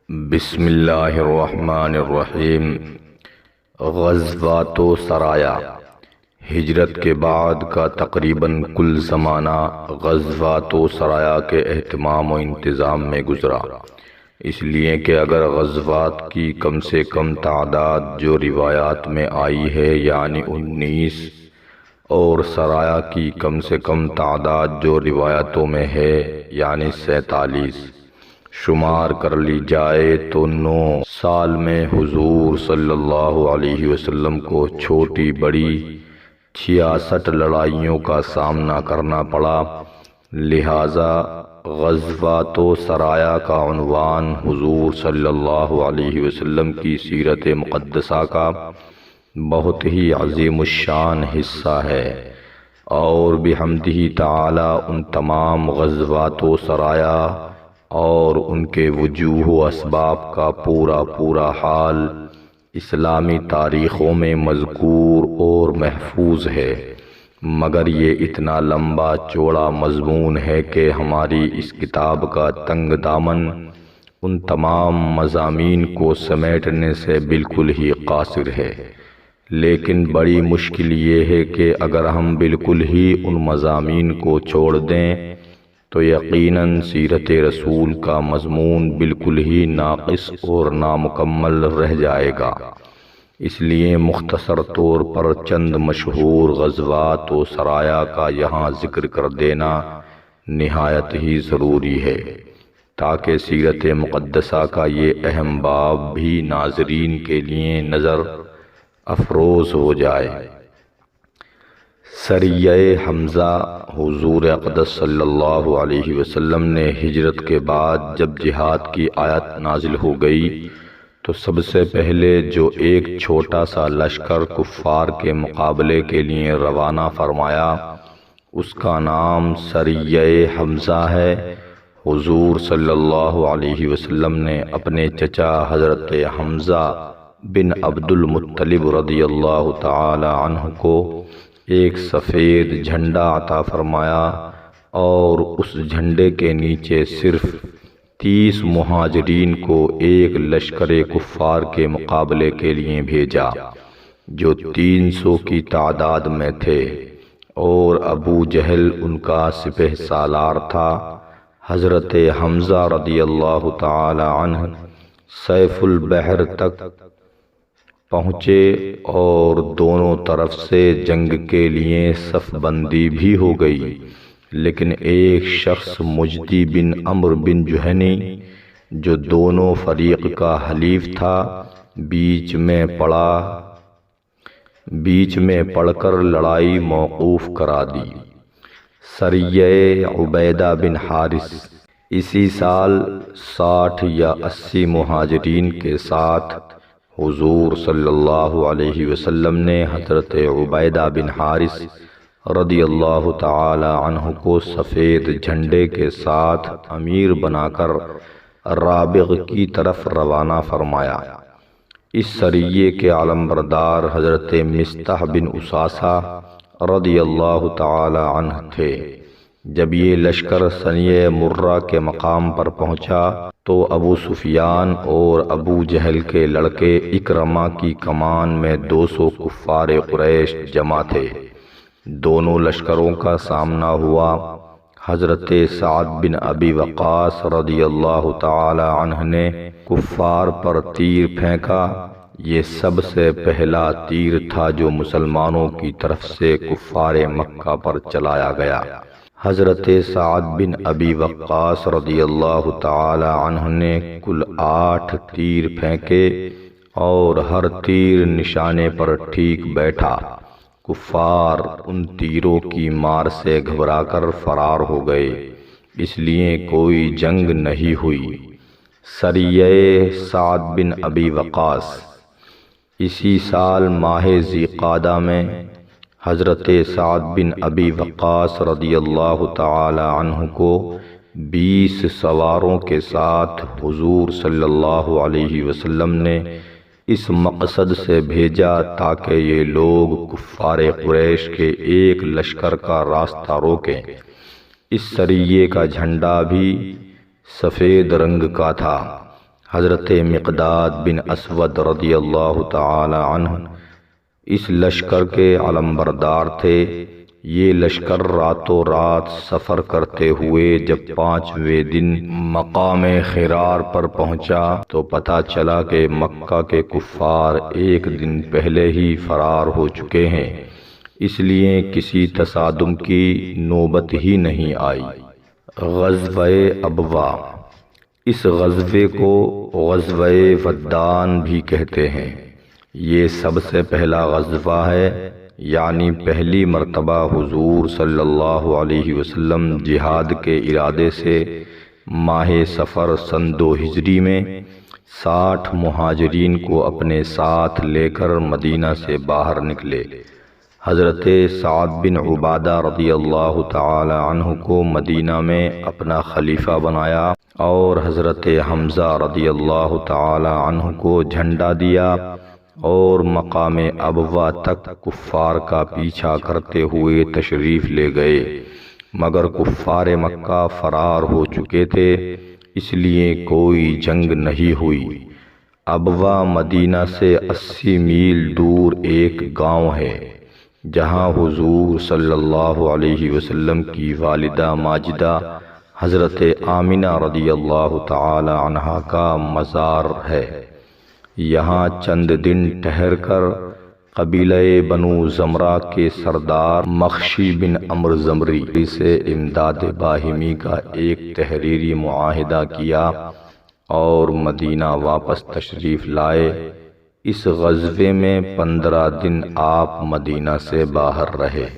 بسم اللہ الرحمن الرحیم۔ غزوات و سرایا۔ ہجرت کے بعد کا تقریباً کل زمانہ غزوات و سرایا کے اہتمام و انتظام میں گزرا، اس لیے کہ اگر غزوات کی کم سے کم تعداد جو روایات میں آئی ہے یعنی 19 اور سرایا کی کم سے کم تعداد جو روایتوں میں ہے یعنی 47 شمار کر لی جائے تو 9 سال میں حضور صلی اللہ علیہ وسلم کو چھوٹی بڑی 66 لڑائیوں کا سامنا کرنا پڑا، لہذا غزوات و سرایا کا عنوان حضور صلی اللہ علیہ وسلم کی سیرت مقدسہ کا بہت ہی عظیم الشان حصہ ہے، اور بحمدہ تعالی ان تمام غزوات و سرایا اور ان کے وجوہ و اسباب کا پورا حال اسلامی تاریخوں میں مذکور اور محفوظ ہے، مگر یہ اتنا لمبا چوڑا مضمون ہے کہ ہماری اس کتاب کا تنگ دامن ان تمام مضامین کو سمیٹنے سے بالکل ہی قاصر ہے، لیکن بڑی مشکل یہ ہے کہ اگر ہم بالکل ہی ان مضامین کو چھوڑ دیں تو یقیناً سیرت رسول کا مضمون بالکل ہی ناقص اور نامکمل رہ جائے گا، اس لیے مختصر طور پر چند مشہور غزوات و سرایا کا یہاں ذکر کر دینا نہایت ہی ضروری ہے، تاکہ سیرت مقدسہ کا یہ اہم باب بھی ناظرین کے لیے نظر افروز ہو جائے۔ سریہ حمزہ۔ حضور اقدس صلی اللہ علیہ وسلم نے ہجرت کے بعد جب جہاد کی آیت نازل ہو گئی تو سب سے پہلے جو ایک چھوٹا سا لشکر کفار کے مقابلے کے لیے روانہ فرمایا اس کا نام سریہ حمزہ ہے۔ حضور صلی اللہ علیہ وسلم نے اپنے چچا حضرت حمزہ بن عبد المطلب رضی اللہ تعالی عنہ کو ایک سفید جھنڈا عطا فرمایا اور اس جھنڈے کے نیچے صرف 30 مہاجرین کو ایک لشکر کفار کے مقابلے کے لیے بھیجا جو 300 کی تعداد میں تھے، اور ابو جہل ان کا سپہ سالار تھا۔ حضرت حمزہ رضی اللہ تعالی عنہ سیف البحر تک پہنچے اور دونوں طرف سے جنگ کے لیے صف بندی بھی ہو گئی، لیکن ایک شخص مجدی بن عمرو بن جہنی جو دونوں فریق کا حلیف تھا بیچ میں پڑ کر لڑائی موقوف کرا دی۔ سریہ عبیدہ بن حارث۔ اسی سال 60 یا 80 مہاجرین کے ساتھ حضور صلی اللہ علیہ وسلم نے حضرت عبیدہ بن حارث رضی اللہ تعالی عنہ کو سفید جھنڈے کے ساتھ امیر بنا کر رابغ کی طرف روانہ فرمایا۔ اس سریے کے علمبردار حضرت مصطح بن اساسہ رضی اللہ تعالی عنہ تھے۔ جب یہ لشکر ثنیہ مرہ کے مقام پر پہنچا تو ابو سفیان اور ابو جہل کے لڑکے اکرمہ کی کمان میں 200 کفار قریش جمع تھے۔ دونوں لشکروں کا سامنا ہوا۔ حضرت سعد بن ابی وقاص رضی اللہ تعالی عنہ نے کفار پر تیر پھینکا۔ یہ سب سے پہلا تیر تھا جو مسلمانوں کی طرف سے کفار مکہ پر چلایا گیا۔ حضرت سعد بن ابی وقاص رضی اللہ تعالی عنہ نے کل 8 تیر پھینکے اور ہر تیر نشانے پر ٹھیک بیٹھا۔ کفار ان تیروں کی مار سے گھبرا کر فرار ہو گئے، اس لیے کوئی جنگ نہیں ہوئی۔ سریہ سعد بن ابی وقاص۔ اسی سال ماہ ذی قعدہ میں حضرت سعد بن ابی وقاص رضی اللہ تعالی عنہ کو 20 سواروں کے ساتھ حضور صلی اللہ علیہ وسلم نے اس مقصد سے بھیجا تاکہ یہ لوگ کفار قریش کے ایک لشکر کا راستہ روکیں۔ اس سریے کا جھنڈا بھی سفید رنگ کا تھا۔ حضرت مقداد بن اسود رضی اللہ تعالی عنہ اس لشکر کے علمبردار تھے۔ یہ لشکر راتوں رات سفر کرتے ہوئے جب 5ویں دن مقام خرار پر پہنچا تو پتہ چلا کہ مکہ کے کفار ایک دن پہلے ہی فرار ہو چکے ہیں، اس لیے کسی تصادم کی نوبت ہی نہیں آئی۔ غزوہ ابوا، اس غزوے کو غزوہ ودان بھی کہتے ہیں۔ یہ سب سے پہلا غزوہ ہے، یعنی پہلی مرتبہ حضور صلی اللہ علیہ وسلم جہاد کے ارادے سے ماہ صفر سن 2 ہجری میں 60 مہاجرین کو اپنے ساتھ لے کر مدینہ سے باہر نکلے۔ حضرت سعد بن عبادہ رضی اللہ تعالی عنہ کو مدینہ میں اپنا خلیفہ بنایا اور حضرت حمزہ رضی اللہ تعالی عنہ کو جھنڈا دیا اور مقام ابوا تک کفار کا پیچھا کرتے ہوئے تشریف لے گئے، مگر کفار مکہ فرار ہو چکے تھے، اس لیے کوئی جنگ نہیں ہوئی۔ ابوا مدینہ سے 80 میل دور ایک گاؤں ہے جہاں حضور صلی اللہ علیہ وسلم کی والدہ ماجدہ حضرت آمنہ رضی اللہ تعالی عنہا کا مزار ہے۔ یہاں چند دن ٹھہر کر قبیلہ بنو زمرہ کے سردار مخشی بن عمرو زمری سے امداد باہمی کا ایک تحریری معاہدہ کیا اور مدینہ واپس تشریف لائے۔ اس غزوے میں 15 دن آپ مدینہ سے باہر رہے۔